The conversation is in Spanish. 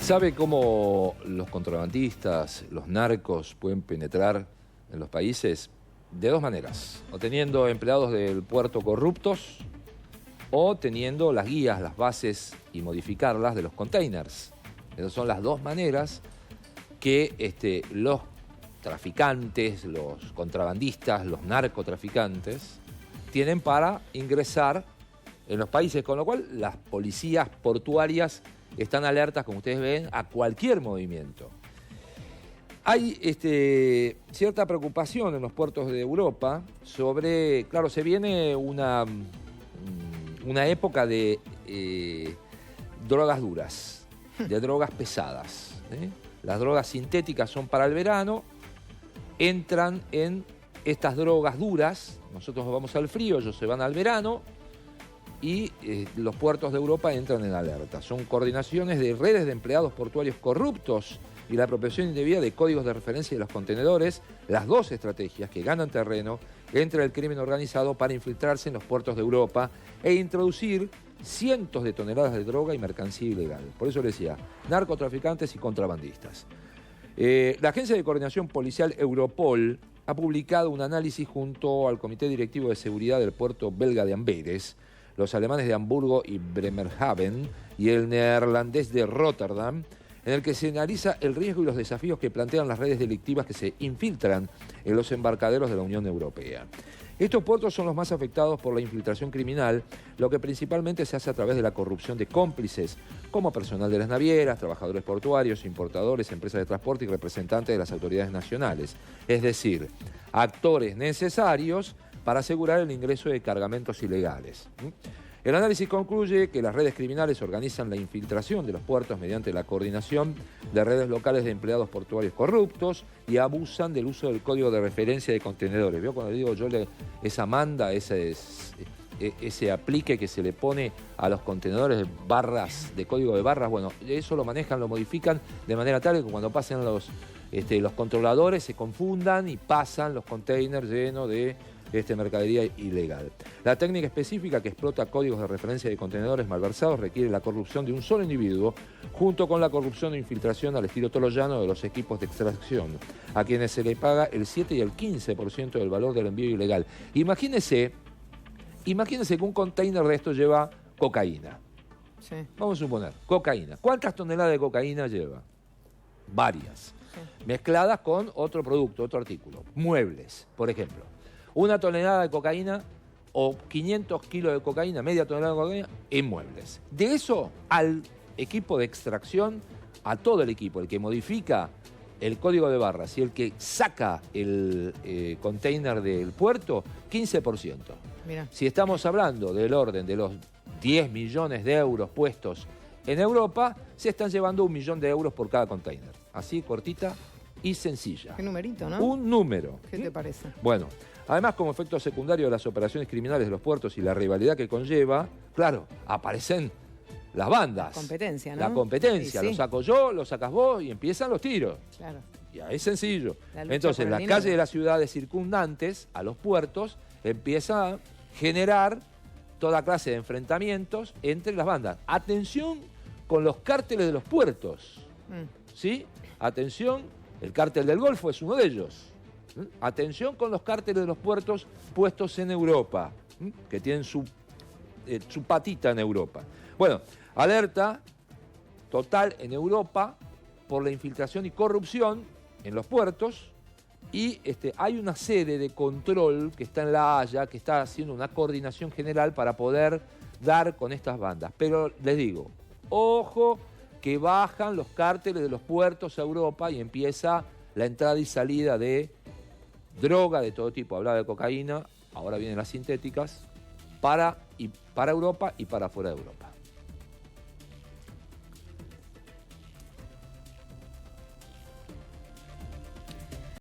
¿Sabe cómo los contrabandistas, los narcos pueden penetrar en los países? De dos maneras, o teniendo empleados del puerto corruptos o teniendo las guías, las bases y modificarlas de los containers. Esas son las dos maneras que los traficantes, los contrabandistas, los narcotraficantes tienen para ingresar en los países, con lo cual las policías portuarias están alertas, como ustedes ven, a cualquier movimiento. Hay cierta preocupación en los puertos de Europa sobre, claro, se viene una época de drogas duras, de drogas pesadas. Las drogas sintéticas son para el verano, entran en estas drogas duras, nosotros vamos al frío, ellos se van al verano, y los puertos de Europa entran en alerta. Son coordinaciones de redes de empleados portuarios corruptos y la apropiación indebida de códigos de referencia de los contenedores, las dos estrategias que ganan terreno entre el crimen organizado para infiltrarse en los puertos de Europa e introducir cientos de toneladas de droga y mercancía ilegal. Por eso les decía, narcotraficantes y contrabandistas. La Agencia de Coordinación Policial Europol ha publicado un análisis junto al Comité Directivo de Seguridad del puerto belga de Amberes, los alemanes de Hamburgo y Bremerhaven y el neerlandés de Rotterdam, en el que se analiza el riesgo y los desafíos que plantean las redes delictivas que se infiltran en los embarcaderos de la Unión Europea. Estos puertos son los más afectados por la infiltración criminal, lo que principalmente se hace a través de la corrupción de cómplices, como personal de las navieras, trabajadores portuarios, importadores, empresas de transporte y representantes de las autoridades nacionales. Es decir, actores necesarios para asegurar el ingreso de cargamentos ilegales. El análisis concluye que las redes criminales organizan la infiltración de los puertos mediante la coordinación de redes locales de empleados portuarios corruptos y abusan del uso del código de referencia de contenedores. ¿Vio? Cuando digo yo esa manda, ese aplique que se le pone a los contenedores de barras, de código de barras, bueno, eso lo manejan, lo modifican de manera tal que cuando pasen los controladores se confundan y pasan los containers llenos de mercadería ilegal. La técnica específica que explota códigos de referencia de contenedores malversados requiere la corrupción de un solo individuo, junto con la corrupción e infiltración al estilo toloyano de los equipos de extracción, a quienes se le paga el 7 y el 15% del valor del envío ilegal. Imagínense que un container de esto lleva cocaína. Sí. Vamos a suponer, cocaína. ¿Cuántas toneladas de cocaína lleva? Varias. Sí. Mezcladas con otro producto, otro artículo. Muebles, por ejemplo. Una tonelada de cocaína o 500 kilos de cocaína, media tonelada de cocaína, en muebles. De eso al equipo de extracción, a todo el equipo, el que modifica el código de barras y el que saca el container del puerto, 15%. Mirá. Si estamos hablando del orden de los 10 millones de euros puestos en Europa, se están llevando 1 millón de euros por cada container. Así, cortita y sencilla. Qué numerito, ¿no? Un número. ¿Qué te parece? Bueno, además, como efecto secundario de las operaciones criminales de los puertos y la rivalidad que conlleva, claro, aparecen las bandas. La competencia, ¿no? La competencia. Sí, sí. Lo saco yo, lo sacas vos y empiezan los tiros. Claro. Y ahí es sencillo. La lucha Entonces, por las el dinero. calles de las ciudades circundantes a los puertos empieza a generar toda clase de enfrentamientos entre las bandas. Atención con los cárteles de los puertos. ¿Sí? Atención, el cártel del Golfo es uno de ellos. Atención con los cárteles de los puertos puestos en Europa, que tienen su patita en Europa. Bueno, alerta total en Europa por la infiltración y corrupción en los puertos y hay una sede de control que está en La Haya, que está haciendo una coordinación general para poder dar con estas bandas. Pero les digo, ojo que bajan los cárteles de los puertos a Europa y empieza la entrada y salida de droga de todo tipo. Hablaba de cocaína, ahora vienen las sintéticas, para Europa y para fuera de Europa.